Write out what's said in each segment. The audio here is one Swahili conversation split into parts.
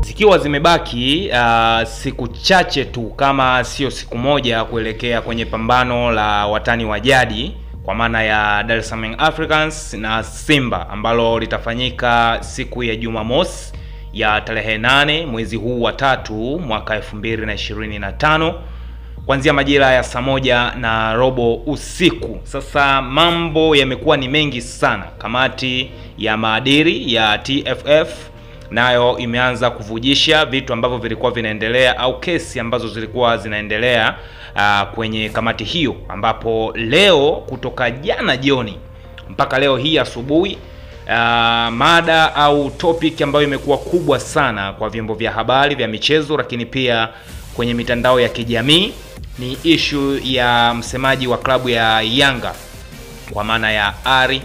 Zikiwa zimebaki siku chache tu, kama sio siku moja, kuelekea kwenye pambano la watani wa jadi kwa maana ya Dar es Salaam Africans na Simba ambalo litafanyika siku ya Jumamosi ya tarehe 8 mwezi huu wa 3 mwaka 2025 kuanzia majira ya saa 1:15 usiku. Sasa mambo yamekuwa ni mengi sana. Kamati ya maadili ya TFF nayo imeanza kuvujisha vitu ambavyo vilikuwa vinaendelea au kesi ambazo zilikuwa zinaendelea kwenye kamati hiyo, ambapo leo kutoka jana jioni mpaka leo hii asubuhi mada au topic ambayo imekuwa kubwa sana kwa vyombo vya habari vya michezo, lakini pia kwenye mitandao ya kijamii ni issue ya msemaji wa klabu ya Yanga kwa maana ya Ali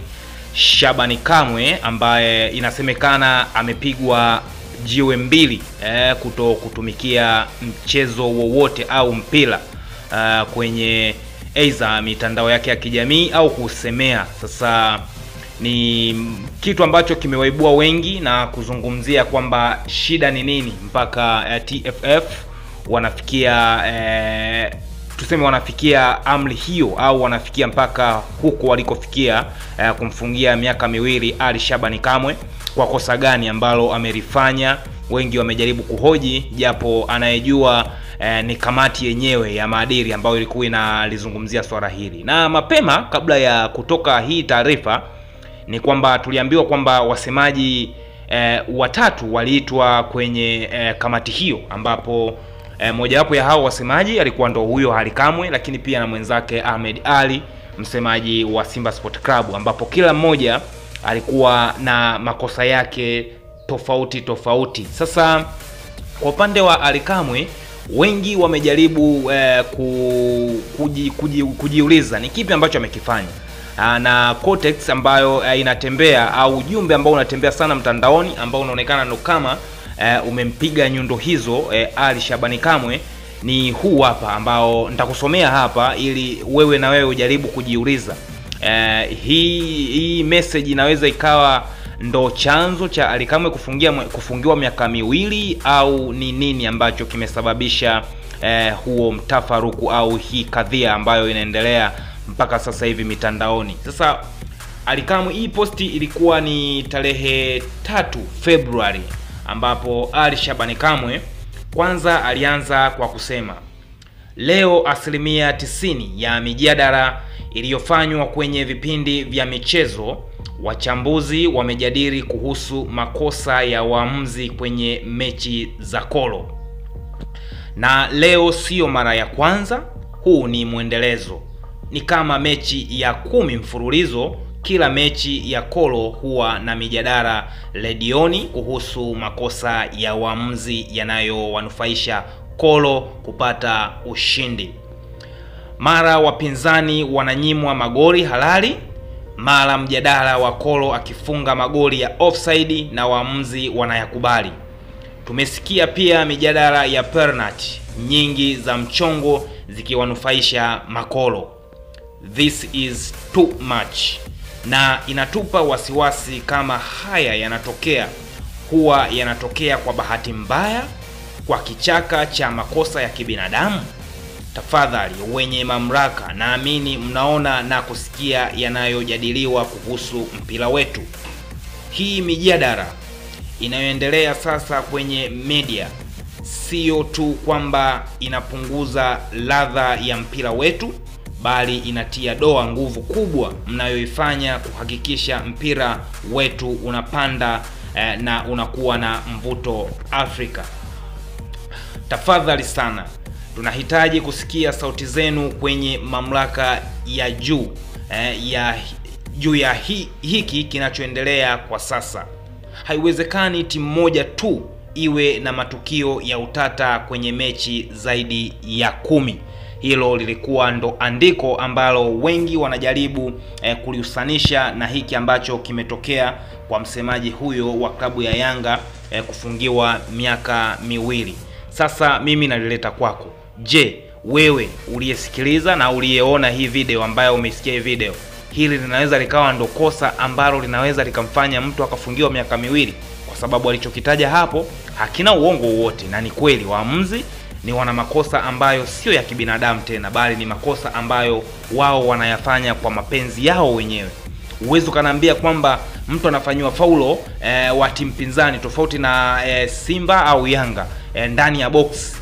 Shabani Kamwe, ambaye inasemekana amepigwa jiwe mbili kuto kutumikia mchezo wowote au mpira kwenye aidha mitandao yake ya kijamii au kusemea. Sasa ni kitu ambacho kimewaibua wengi na kuzungumzia kwamba shida ni nini mpaka TFF wanafikia tuseme wanafikia amri hiyo au wanafikia mpaka huko walikofikia kumfungia miaka 2 Ali Shabani Kamwe. Kwa kosa gani ambalo amelifanya? Wengi wamejaribu kuhoji, japo anayejua ni kamati yenyewe ya maadili ambayo ilikuwa inalizungumzia swala hili. Na mapema kabla ya kutoka hii taarifa ni kwamba tuliambiwa kwamba wasemaji watatu waliitwa kwenye kamati hiyo, ambapo mojawapo ya hao wasemaji alikuwa ndo huyo Ali Kamwe, lakini pia na mwenzake Ahmed Ali, msemaji wa Simba Sport Club, ambapo kila mmoja alikuwa na makosa yake tofauti. Sasa kwa upande wa Ali Kamwe, wengi wamejaribu kujiuliza ni kipi ambacho amekifanya, na context ambayo inatembea au ujumbe ambao unatembea sana mtandaoni ambao unaonekana ndo kama umempiga nyundo hizo Ali Shabani Kamwe ni huu hapa, ambao nitakusomea hapa ili wewe na wewe ujaribu kujiuliza hii message inaweza ikawa ndo chanzo cha Ali Kamwe kufungiwa miaka 2 au ni nini ambacho kimesababisha huo mtafaruku au hii kadhia ambayo inaendelea mpaka sasa hivi mitandaoni. Sasa Ali Kamwe, hii posti ilikuwa ni tarehe 3 Februari, ambapo Ali Shabani Kamwe kwanza alianza kwa kusema, leo 90% ya mijadala iliyofanywa kwenye vipindi vya michezo, wachambuzi wamejadili kuhusu makosa ya waamuzi kwenye mechi za Kolo. Na leo sio mara ya kwanza, huu ni mwendelezo. Ni kama mechi ya 10 mfululizo, kila mechi ya Kolo huwa na mijadala redioni kuhusu makosa ya waamuzi yanayowanufaisha Kolo kupata ushindi. Mara wapinzani wananyimwa magoli halali, mara mjadala wa Kolo akifunga magoli ya offside na waamuzi wanayakubali. Tumesikia pia mijadala ya penalty nyingi za mchongo zikiwanufaisha makolo. This is too much, na inatupa wasiwasi kama haya yanatokea, huwa yanatokea kwa bahati mbaya, kwa kichaka cha makosa ya kibinadamu. Tafadhali wenye mamlaka, naamini mnaona na kusikia yanayojadiliwa kuhusu mpira wetu. Hii mijadala inayoendelea sasa kwenye media sio tu kwamba inapunguza ladha ya mpira wetu, bali inatia doa nguvu kubwa mnayoifanya kuhakikisha mpira wetu unapanda na unakuwa na mvuto Afrika. Tafadhali sana, tunahitaji kusikia sauti zenu kwenye mamlaka ya juu ya hiki kinachoendelea kwa sasa. Haiwezekani timu moja tu iwe na matukio ya utata kwenye mechi zaidi ya 10. Hilo lilikuwa ndo andiko ambalo wengi wanajaribu kulihusanisha na hiki ambacho kimetokea kwa msemaji huyo wa klabu ya Yanga kufungiwa miaka 2. Sasa mimi nalileta kwako. Je, wewe uliyesikiliza na uliyeona hii video, ambayo umesikia hii video, hili linaweza likawa ndo kosa ambalo linaweza likamfanya mtu akafungiwa miaka 2? Kwa sababu alichokitaja hapo hakina uongo wowote na ni kweli. Waamuzi ni wana makosa ambayo sio ya kibinadamu tena, bali ni makosa ambayo wao wanayafanya kwa mapenzi yao wenyewe. Uwezo kanaambia kwamba mtu anafanywa faulo wa timu pinzani tofauti na Simba au Yanga ndani ya box,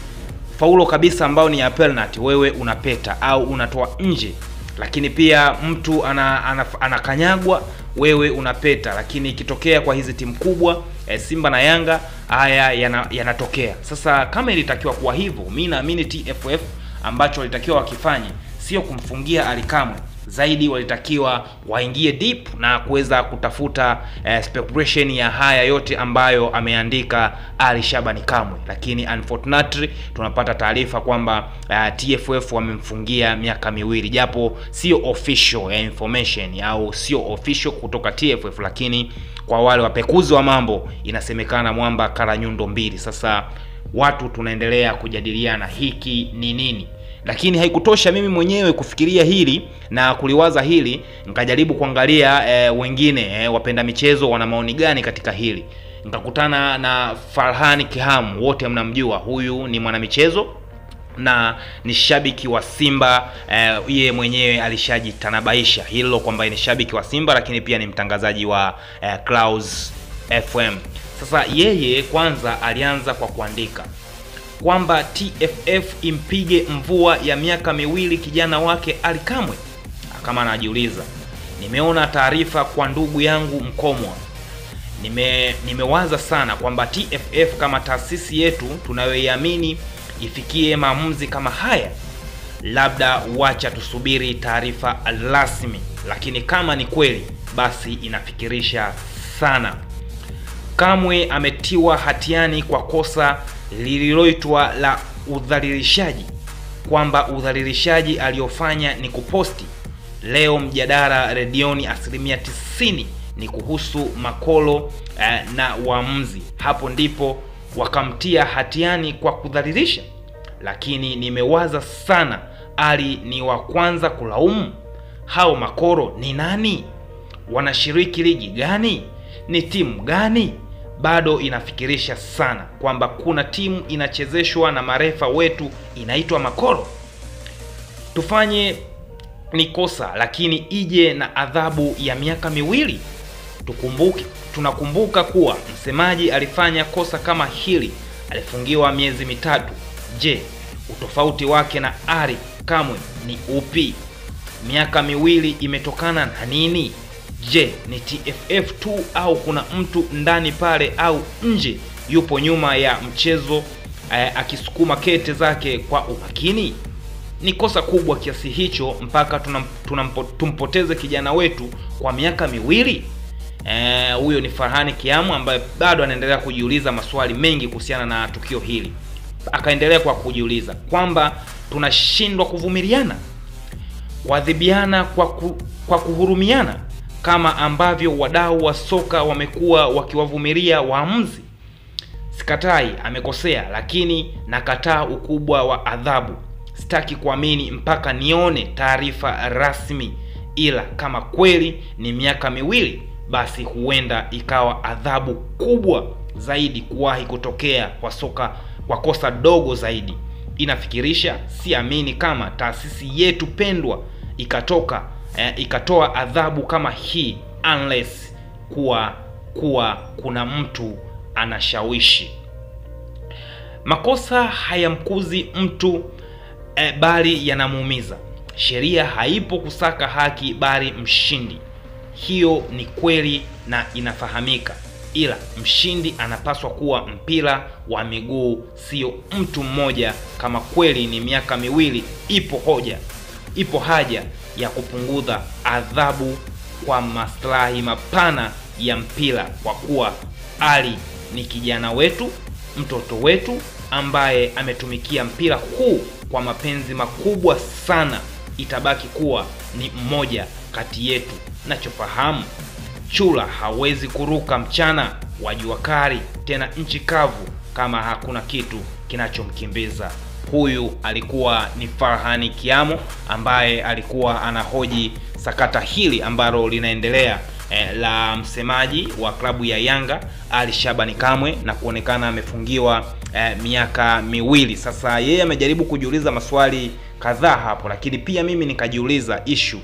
faulo kabisa ambao ni ya penalty, wewe unapeta au unatoa nje. Lakini pia mtu anakanyagwa, wewe unapeta. Lakini ikitokea kwa hizi timu kubwa Simba na Yanga, haya yanatokea. Sasa kama ilitakiwa kuwa hivyo, mimi naamini TFF ambacho walitakiwa wakifanye sio kumfungia Ally Kamwe, zaidi walitakiwa waingie deep na kuweza kutafuta speculation ya haya yote ambayo ameandika Ally Shabani Kamwe. Lakini unfortunately tunapata taarifa kwamba TFF wamemfungia miaka 2, japo sio official information au sio official kutoka TFF, lakini kwa wale wapekuzi wa mambo inasemekana mwamba kala nyundo 2. Sasa watu tunaendelea kujadiliana hiki ni nini. Lakini haikutosha mimi mwenyewe kufikiria hili na kuliwaza hili, nikajaribu kuangalia wengine wapenda michezo wana maoni gani katika hili. Nikakutana na Farhan Kiham, wote mnamjua, huyu ni mwanamichezo na ni shabiki wa Simba. Yeye mwenyewe alishajitanabaisha hilo kwamba ni shabiki wa Simba, lakini pia ni mtangazaji wa Clouds FM. Sasa yeye kwanza alianza kwa kuandika kwamba TFF impige mvua ya miaka 2 kijana wake Ally Kamwe. Kama anajiuliza, nimeona taarifa kwa ndugu yangu Mkomwa. Nimewaza sana kwamba TFF kama taasisi yetu tunayoiamini ifikie maamuzi kama haya. Labda wacha tusubiri taarifa rasmi, lakini kama ni kweli basi inafikirisha sana. Kamwe ametiwa hatiani kwa kosa lililoitwa la udhalilishaji, kwamba udhalilishaji aliofanya ni kuposti. Leo mjadala redioni 90% ni kuhusu makolo na waamuzi. Hapo ndipo wakamtia hatiani kwa kudhalilisha. Lakini nimewaza sana, Ally ni wa kwanza kulaumu. Hao makoro ni nani? Wanashiriki ligi gani? Ni timu gani? Bado inafikirisha sana kwamba kuna timu inachezeshwa na marefa wetu inaitwa makoro. Tufanye ni kosa, lakini ije na adhabu ya miaka 2. Tunakumbuka kuwa msemaji alifanya kosa kama hili, alifungiwa miezi 3. Je, utofauti wake na Ally Kamwe ni upi? Miaka 2 imetokana na nini? Je, ni TFF tu au kuna mtu ndani pale au nje yupo nyuma ya mchezo akisukuma kete zake kwa umakini? Ni kosa kubwa kiasi hicho mpaka tumpoteze kijana wetu kwa miaka 2? Huyo ni Farhan Kiamu ambaye bado anaendelea kujiuliza maswali mengi kuhusiana na tukio hili. Akaendelea kwa kujiuliza kwamba tunashindwa kuvumiliana, kuadhibiana kwa kuhurumiana kama ambavyo wadau wa soka wamekuwa wakiwavumilia waamuzi. Sikatai amekosea, lakini nakataa ukubwa wa adhabu. Sitaki kuamini mpaka nione taarifa rasmi, ila kama kweli ni miaka 2, basi huenda ikawa adhabu kubwa zaidi kuwahi kutokea kwa soka kwa kosa dogo zaidi. Inafikirisha, siamini kama taasisi yetu pendwa ikatoa adhabu kama hii unless kuwa kuna mtu anashawishi. Makosa hayamkuzi mtu bali yanamuumiza. Sheria haipo kusaka haki bali mshindi. Hiyo ni kweli na inafahamika, ila mshindi anapaswa kuwa mpira wa miguu, sio mtu mmoja. Kama kweli ni miaka 2, ipo haja ya kupunguza adhabu kwa maslahi mapana ya mpira, kwa kuwa Ally ni kijana wetu, mtoto wetu ambaye ametumikia mpira huu kwa mapenzi makubwa sana. Itabaki kuwa ni mmoja kati yetu. Nachofahamu, chura hawezi kuruka mchana wa jua kali, tena nchi kavu, kama hakuna kitu kinachomkimbiza. Huyu alikuwa ni Farhan Kiamo ambaye alikuwa anahoji sakata hili ambalo linaendelea la msemaji wa klabu ya Yanga Ali Shabani Kamwe na kuonekana amefungiwa miaka miwili. Sasa yeye amejaribu kujiuliza maswali kadhaa hapo, lakini pia mimi nikajiuliza issue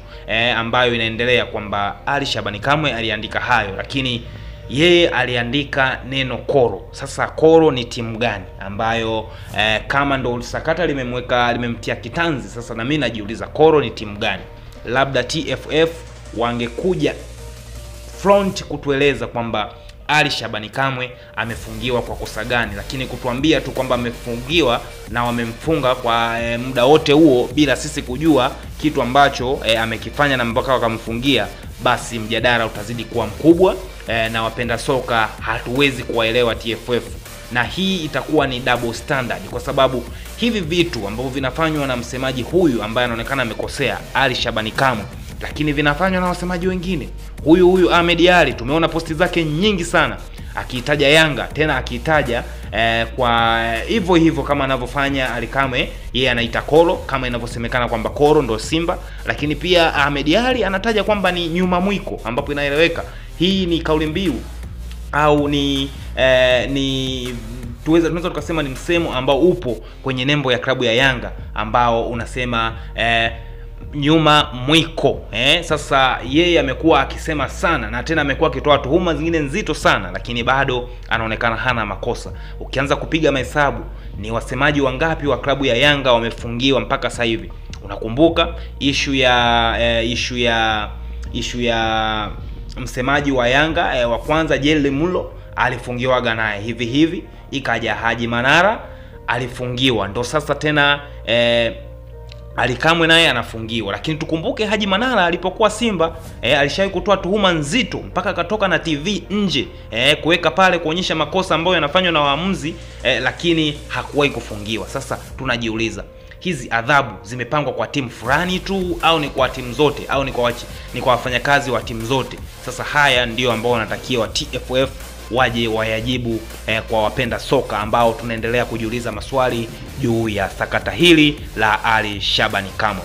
ambayo inaendelea kwamba Ali Shabani Kamwe aliandika hayo, lakini yeye aliandika neno Koro. Sasa Koro ni timu gani ambayo kama ndo sakata limemtia kitanzi? Sasa na mimi najiuliza Koro ni timu gani? Labda TFF wangekuja front kutueleza kwamba Ali Shabani Kamwe amefungiwa kwa kosa gani, lakini kutuambia tu kwamba amefungiwa na wamemfunga kwa muda wote huo bila sisi kujua kitu ambacho amekifanya na mpaka wakamfungia, basi mjadala utazidi kuwa mkubwa na wapenda soka hatuwezi kuwaelewa TFF, na hii itakuwa ni double standard, kwa sababu hivi vitu ambavyo vinafanywa na msemaji huyu ambaye anaonekana amekosea Ali Shabani Kamwe, lakini vinafanywa na wasemaji wengine. Huyu Ahmed Ally tumeona posti zake nyingi sana akiitaja Yanga, tena akiitaja kwa hivyo kama anavyofanya Ali Kamwe, yeye anaita Koro kama inavyosemekana kwamba Koro ndo Simba, lakini pia Ahmed Ally anataja kwamba ni nyuma mwiko, ambapo inaeleweka hii ni kauli mbiu au tunaweza tukasema ni msemo ambao upo kwenye nembo ya klabu ya Yanga ambao unasema nyuma mwiko. Sasa yeye amekuwa akisema sana na tena amekuwa akitoa tuhuma zingine nzito sana, lakini bado anaonekana hana makosa. Ukianza kupiga mahesabu ni wasemaji wangapi wa klabu ya Yanga wamefungiwa mpaka sasa hivi? Unakumbuka issue ya msemaji wa Yanga wa kwanza Jelly Mulo alifungiwa naye hivi, ikaja Haji Manara alifungiwa, ndo sasa tena Ali Kamwe naye anafungiwa. Lakini tukumbuke Haji Manara alipokuwa Simba alishawahi kutoa tuhuma nzito mpaka akatoka na TV nje kuweka pale kuonyesha makosa ambayo yanafanywa na waamuzi lakini hakuwahi kufungiwa. Sasa tunajiuliza hizi adhabu zimepangwa kwa timu fulani tu au ni kwa timu zote au ni kwa wafanyakazi wa timu zote? Sasa haya ndio ambao wanatakiwa TFF waje wayajibu kwa wapenda soka ambao tunaendelea kujiuliza maswali juu ya sakata hili la Ali Shabani Kamwe.